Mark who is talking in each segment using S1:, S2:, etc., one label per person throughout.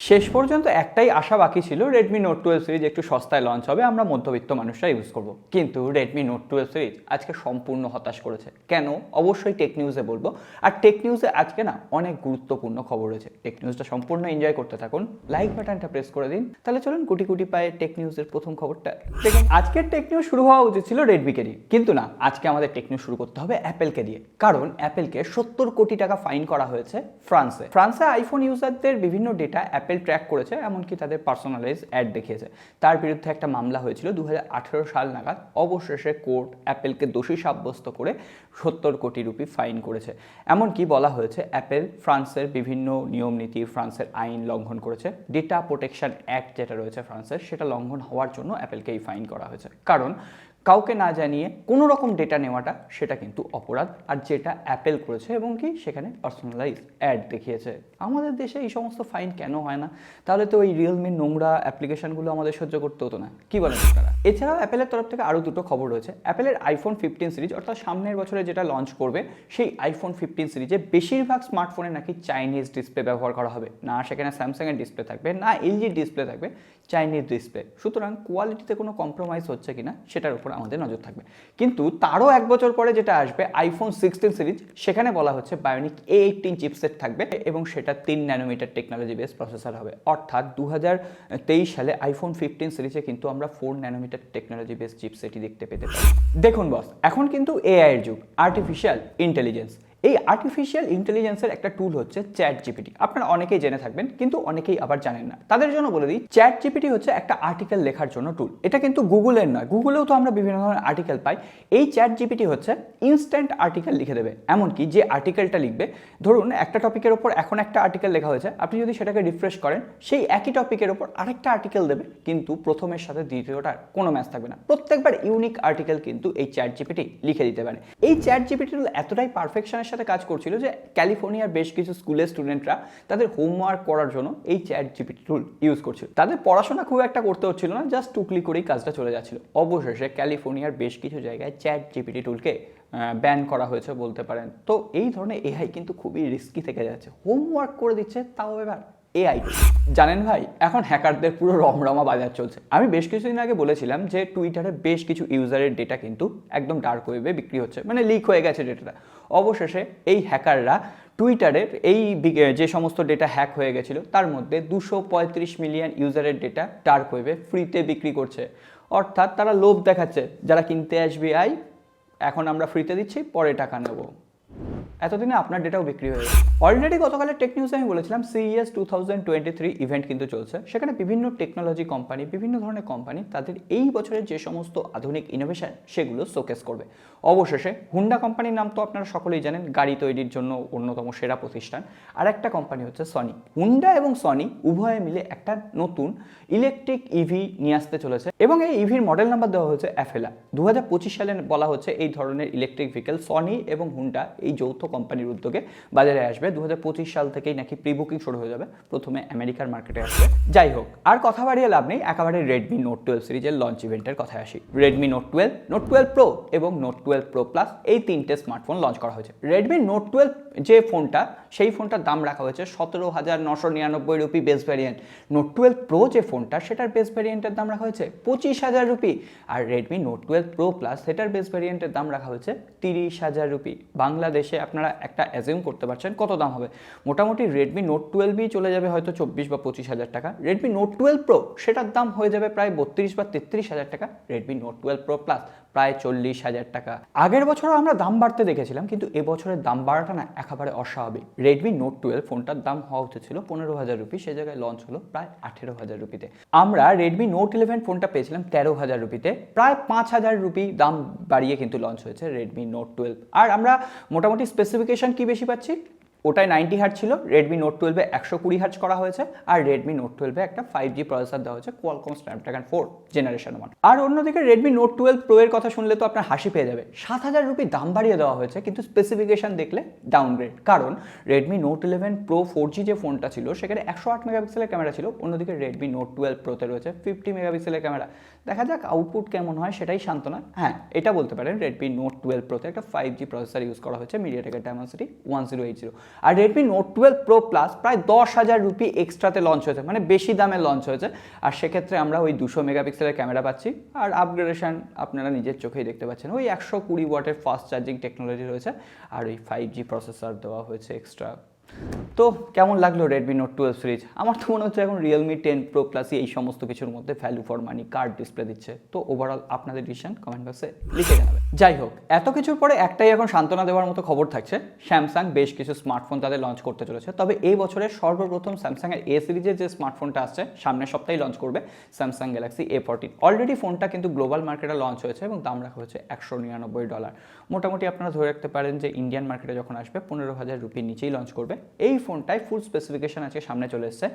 S1: শেষ পর্যন্ত একটাই আশা বাকি ছিল, Redmi Note 12 সিরিজ একটু সস্তায় লঞ্চ হবে, আমরা মধ্যবিত্ত মানুষরা ইউজ করব। কিন্তু Redmi Note 12 সিরিজ আজকে সম্পূর্ণ হতাশ করেছে। কেন? অবশ্যই টেক নিউজে বলবো। আর টেক নিউজে আজকে না অনেক গুরুত্বপূর্ণ খবর রয়েছে। টেক নিউজটা সম্পূর্ণ এনজয় করতে থাকুন, লাইক বাটনটা প্রেস করে দিন। তাহলে চলুন গুটি গুটি পায়ে টেক নিউজের প্রথম খবরটা দেখুন। আজকের টেক নিউজ শুরু হওয়া উচিত ছিল রেডমিকে দিয়ে, কিন্তু না, আজকে আমাদের টেক নিউজ শুরু করতে হবে অ্যাপেলকে দিয়ে। কারণ অ্যাপেলকে 70 কোটি টাকা ফাইন করা হয়েছে ফ্রান্সে আইফোন ইউজারদের বিভিন্ন ডেটা অ্যাপেল ট্র্যাক করেছে, এমনকি তাদের পার্সোনালাইজ অ্যাড দেখিয়েছে। তার বিরুদ্ধে একটা মামলা হয়েছিল 2018 সাল নাগাদ। অবশেষে কোর্ট অ্যাপেলকে দোষী সাব্যস্ত করে 70 কোটি রুপি ফাইন করেছে। এমনকি বলা হয়েছে অ্যাপেল ফ্রান্সের বিভিন্ন নিয়ম নীতি, ফ্রান্সের আইন লঙ্ঘন করেছে। ডেটা প্রোটেকশন অ্যাক্ট যেটা রয়েছে ফ্রান্সের, সেটা লঙ্ঘন হওয়ার জন্য অ্যাপেলকে এই ফাইন করা হয়েছে। কারণ কাউকে না জানিয়ে কোনো রকম ডেটা নেওয়াটা সেটা কিন্তু অপরাধ, আর যেটা অ্যাপেল করেছে এবং কি সেখানে পার্সোনালাইজ অ্যাড দেখিয়েছে। আমাদের দেশে এই সমস্ত ফাইন কেন হয় না? তাহলে তো ওই রিয়েলমির নোংরা অ্যাপ্লিকেশনগুলো আমাদের সহ্য করতে হতো না, কি বলেন আপনারা? এছাড়াও অ্যাপেলের তরফ থেকে আরও দুটো খবর রয়েছে। অ্যাপেলের আইফোন 15 সিরিজ অর্থাৎ সামনের বছরে যেটা লঞ্চ করবে, সেই আইফোন 15 সিরিজে বেশিরভাগ স্মার্টফোনে নাকি চাইনিজ ডিসপ্লে ব্যবহার করা হবে না। সেখানে স্যামসাংয়ের ডিসপ্লে থাকবে না, এলজির ডিসপ্লে থাকবে, চাইনিজ ডিসপ্লে। সুতরাং কোয়ালিটিতে কোনো কম্প্রোমাইজ হচ্ছে কিনা সেটার উপর আমাদের নজর থাকবে। কিন্তু তারও এক বছর পরে যেটা আসবে আইফোন 16 সিরিজ, সেখানে বলা হচ্ছে বায়োনিক A18 চিপসেট থাকবে এবং সেটা 3 ন্যানোমিটার টেকনোলজি বেস প্রসেসর হবে। অর্থাৎ 2023 সালে আইফোন 15 সিরিজে কিন্তু আমরা 4 ন্যানোমিটার টেকনোলজি বেস চিপসেটই দেখতে পেতে পারি। দেখুন বস, এখন কিন্তু এআই এর যুগ, আর্টিফিশিয়াল ইন্টেলিজেন্স। এই আর্টিফিশিয়াল ইন্টেলিজেন্সের একটা টুল হচ্ছে চ্যাট জিপিটি। আপনারা অনেকেই জেনে থাকবেন, কিন্তু অনেকেই আবার জানেন না। তাদের জন্য বলে দিই, চ্যাট জিপিটি হচ্ছে একটা আর্টিকেল লেখার জন্য টুল। এটা কিন্তু গুগলের নয়, গুগলেও তো আমরা বিভিন্ন ধরনের আর্টিকেল পাই। এই চ্যাট জিপিটি হচ্ছে ইনস্ট্যান্ট আর্টিকেল লিখে দেবে। এমনকি যে আর্টিকেলটা লিখবে, ধরুন একটা টপিকের ওপর এখন একটা আর্টিকেল লেখা হয়েছে, আপনি যদি সেটাকে রিফ্রেশ করেন, সেই একই টপিকের ওপর আরেকটা আর্টিকেল দেবে, কিন্তু প্রথমের সাথে দ্বিতীয়টার কোনো ম্যাচ থাকবে না। প্রত্যেকবার ইউনিক আর্টিকেল কিন্তু এই চ্যাট জিপিটি লিখে দিতে পারে। এই চ্যাট জিপিটি এতটাই পারফেকশনের সাথে কাজ করছিল যে ক্যালিফোর্নিয়ার বেশ কিছু স্কুলের স্টুডেন্টরা তাদের হোমওয়ার্ক করার জন্য এই চ্যাট জিপিটি টুল ইউজ করছিল। তাদের পড়াশোনা খুব একটা করতে হচ্ছিল না, জাস্ট টুকলি করেই কাজটা চলে যাচ্ছিল। অবশেষে ক্যালিফোর্নিয়ার বেশ কিছু জায়গায় চ্যাট জিপিটি টুলকে ব্যান করা হয়েছে বলতে পারেন। তো এই ধরনের এআই কিন্তু খুবই রিস্কি থেকে যাচ্ছে, হোমওয়ার্ক করে দিচ্ছে, তাও এবার এআই। জানেন ভাই, এখন হ্যাকারদের পুরো রমরমা বাজার চলছে। আমি বেশ কিছুদিন আগে বলেছিলাম যে টুইটারে বেশ কিছু ইউজারের ডেটা কিন্তু একদম ডার্ক ওয়েবে বিক্রি হচ্ছে, মানে লিক হয়ে গেছে ডেটাটা। অবশেষে এই হ্যাকাররা টুইটারের এই যে সমস্ত ডেটা হ্যাক হয়ে গেছিল, তার মধ্যে 235 মিলিয়ন ইউজারের ডেটা ডার্ক ওয়েবে ফ্রিতে বিক্রি করছে। অর্থাৎ তারা লোভ দেখাচ্ছে, যারা কিনতে আসবে এখন আমরা ফ্রিতে দিচ্ছি, পরে টাকা নেব। এতদিনে আপনার ডেটাও বিক্রি হয়ে গেছে। অলরেডি গতকালের টেক নিউজে আমি বলেছিলাম CES 2023 ইভেন্ট কিন্তু চলছে। সেখানে বিভিন্ন টেকনোলজি কোম্পানি, বিভিন্ন ধরনের কোম্পানি তাদের এই বছরের যে সমস্ত আধুনিক ইনোভেশন সেগুলো শোকেস করবে। অবশেষে হুন্ডা কোম্পানির নাম তো আপনারা সকলেই জানেন, গাড়ি তৈরির জন্য অন্যতম সেরা প্রতিষ্ঠান। আর একটা কোম্পানি হচ্ছে সনি। হুন্ডা এবং সনি উভয়ে মিলে একটা নতুন ইলেকট্রিক ইভি নিয়ে আসতে চলেছে এবং এই ইভির মডেল নাম্বার দেওয়া হচ্ছে অ্যাফেলা। 2025 সালে বলা হচ্ছে এই ধরনের ইলেকট্রিক ভেহিকেল সনি এবং হুন্ডা এই যৌথ কোম্পানির উদ্যোগে বাজারে আসবে। 2025 সাল থেকেই নাকি প্রি বুকিং শুরু হয়ে যাবে, প্রথমে আমেরিকার মার্কেটে আসবে। যাই হোক, আর কথা বাড়িয়ে লাভ নেই, একেবারে রেডমি নোট 12 সিরিজের লঞ্চ ইভেন্টের কথায় আসি। রেডমি নোট 12, নোট 12 প্রো এবং নোট 12 প্রো প্লাস, এই তিনটে স্মার্টফোন লঞ্চ করা হয়েছে। রেডমি নোট 12 যে ফোনটা, সেই ফোনটার দাম রাখা হয়েছে 17,999 rupee base variant. Note 12 pro যে ফোনটা, সেটার বেস ভ্যারিয়েন্টের দাম রাখা হয়েছে 25,000 রুপি। আর রেডমি নোট 12 প্রো প্লাস, সেটার বেস ভ্যারিয়েন্টের দাম রাখা হয়েছে 30,000 রুপি। বাংলাদেশে আপনারা একটা অ্যাজিউম করতে পারছেন কত দাম হবে। মোটামুটি রেডমি নোট 12ই চলে যাবে হয়তো 24 বা 25,000 টাকা। রেডমি নোট 12 প্রো, সেটার দাম হয়ে যাবে প্রায় 32 বা 33,000 টাকা। রেডমি নোট 12 প্রো প্লাস প্রায় 40,000 টাকা। আগের বছরও আমরা দাম বাড়তে দেখেছিলাম, কিন্তু এবছরের দাম বাড়াটা না একেবারে অস্বাভাবিক। রেডমি নোট 12 ফোনটার দাম হওয়া উচিত ছিল 15,000 রুপি, সে জায়গায় লঞ্চ হলো প্রায় 18,000 রুপিতে। আমরা রেডমি নোট 11 ফোনটা পেয়েছিলাম 13,000 রুপিতে, প্রায় 5,000 রুপি দাম বাড়িয়ে কিন্তু লঞ্চ হয়েছে রেডমি নোট 12। আর আমরা মোটামুটি স্পেসিফিকেশন কি বেশি পাচ্ছি, ওটাই 90 হার্জ ছিল, রেডমি নোট 12-এ 120 হার্জ করা হয়েছে। আর রেডমি নোট 12-এ একটা 5G প্রসেসর দেওয়া হয়েছে, কোয়ালকম স্ন্যাপড্রাগন 4 জেনারেশন 1। আর অন্যদিকে রেডমি নোট 12 প্রো এর কথা শুনলে তো আপনার হাসি পেয়ে যাবে। 7,000 রুপি দাম বাড়িয়ে দেওয়া হয়েছে, কিন্তু স্পেসিফিকেশন দেখলে ডাউনগ্রেড। কারণ রেডমি নোট 11 প্রো 4G যে ফোনটা ছিল, সেখানে 108 মেগাপিক্সেলের ক্যামেরা ছিল। অন্যদিকে রেডমি নোট 12 প্রোতে রয়েছে 50 মেগাপিক্সেলের ক্যামেরা। দেখা যাক আউটপুট কেমন হয়, সেটাই সান্ত্বনা। হ্যাঁ, এটা বলতে পারেন রেডমি নোট 12 প্রোতে একটা 5G প্রসেসর ইউজ করা হয়েছে, মিডিয়াটেকের ডায়মেনসিটি 1080। আর রেডমি নোট 12 প্রো প্লাস প্রায় 10,000 রুপি এক্সট্রাতে লঞ্চ হয়েছে, মানে বেশি দামে লঞ্চ হয়েছে। আর সেক্ষেত্রে আমরা ওই 200 মেগাপিক্সেলের ক্যামেরা পাচ্ছি, আর আপগ্রেডেশন আপনারা নিজের চোখেই দেখতে পাচ্ছেন, ওই 120 ওয়াটের ফাস্ট চার্জিং টেকনোলজি রয়েছে, আর ওই 5G প্রসেসর দেওয়া হয়েছে এক্সট্রা। তো কেমন লাগলো রেডমি নোট 12 সিরিজ? আমার তো মনে হচ্ছে এখন রিয়েলমি 10 প্রো প্লাসই এই সমস্ত কিছুর মধ্যে value for money card display দিচ্ছে। তো ওভারঅল আপনাদের ডিসিশন কমেন্ট বক্সে লিখে জানাবেন। যাই হোক, এত কিছুর পরে একটাই এখন সান্ত্বনা দেওয়ার মতো খবর থাকছে, স্যামসাং বেশ কিছু স্মার্টফোন তাদের লঞ্চ করতে চলেছে। তবে এই বছরের সর্বপ্রথম স্যামসাংয়ের এ সিরিজের যে স্মার্টফোনটা আসছে সামনের সপ্তাহে লঞ্চ করবে স্যামসাং গ্যালাক্সি A14। অলরেডি ফোনটা কিন্তু গ্লোবাল মার্কেটে লঞ্চ হয়েছে এবং দাম রাখা হয়েছে $199। মোটামুটি আপনারা ধরে রাখতে পারেন যে ইন্ডিয়ান মার্কেটে যখন আসবে 15,000 রুপির নিচেই লঞ্চ করবে। এই ফোনটায় ফুল স্পেসিফিকেশন আজকে সামনে চলে এসেছে।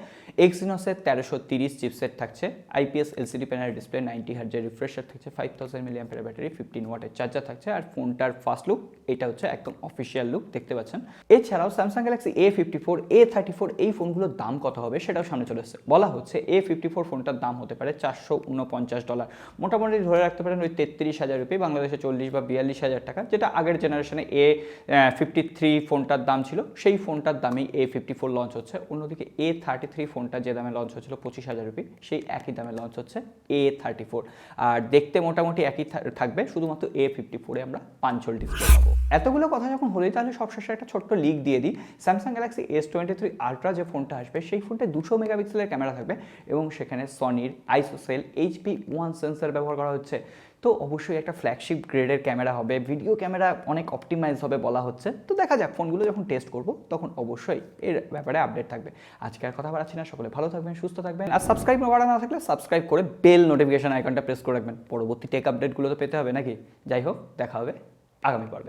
S1: এক্সিনোসের 1330 চিপসেট থাকছে, IPS LCD প্যানেল ডিসপ্লে, 90 হার্জের রিফ্রেশ রেট থাকছে, 5000 mAh ব্যাটারি, 15 ওয়াটের চার্জার থাকছে। আর ফোনটার ফার্স্ট লুক এটা হচ্ছে একদম অফিসিয়াল লুক, দেখতে পাচ্ছেন। এছাড়াও স্যামসাং গ্যালাক্সি A54, A34 এই ফোনগুলোর দাম কত হবে সেটাও সামনে চলে এসেছে। বলা হচ্ছে A54 ফোনটার দাম হতে পারে $449, মোটামুটি ধরে রাখতে পারেন ওই 33,000 রুপি, বাংলাদেশে 40 বা 42,000 টাকা, যেটা আগের জেনারেশনে A53 ফোনটার দাম ছিল, সেই ফোনটার দামেই A54 লঞ্চ হচ্ছে। অন্যদিকে A33 ফোনটা যে দামে লঞ্চ হচ্ছিল 25,000 রুপি, সেই একই দামে লঞ্চ হচ্ছে A34। আর দেখতে মোটামুটি একই থাকবে, শুধুমাত্র A54 আমরা পাঞ্চল ডিসপ্লে পাবো। এতগুলো কথা যখন হলোই, তাহলে সবশেষে একটা ছোট্ট লিক দিয়ে দিই। স্যামসাং গ্যালাক্সি S23 আলট্রা যে ফোনটা আসবে, সেই ফোনটা 200 মেগাপিক্সেলের ক্যামেরা থাকবে এবং সেখানে সনির আইসোসেল HP1 সেন্সর ব্যবহার করা হচ্ছে। তো অবশ্যই একটা ফ্ল্যাগশিপ গ্রেডের ক্যামেরা হবে, ভিডিও ক্যামেরা অনেক অপটিমাইজ হবে বলা হচ্ছে। তো দেখা যাক, ফোনগুলো যখন টেস্ট করব তখন অবশ্যই এর ব্যাপারে আপডেট থাকবে। আজকে আর কথা বাড়াচ্ছি না, সকলে ভালো থাকবেন, সুস্থ থাকবেন। আর সাবস্ক্রাইব করা না থাকলে সাবস্ক্রাইব করে বেল নোটিফিকেশন আইকনটা প্রেস করে রাখবেন, পরবর্তী টেক আপডেটগুলো তো পেতে হবে নাকি। যাই হোক, দেখা হবে আগামী পর্বে।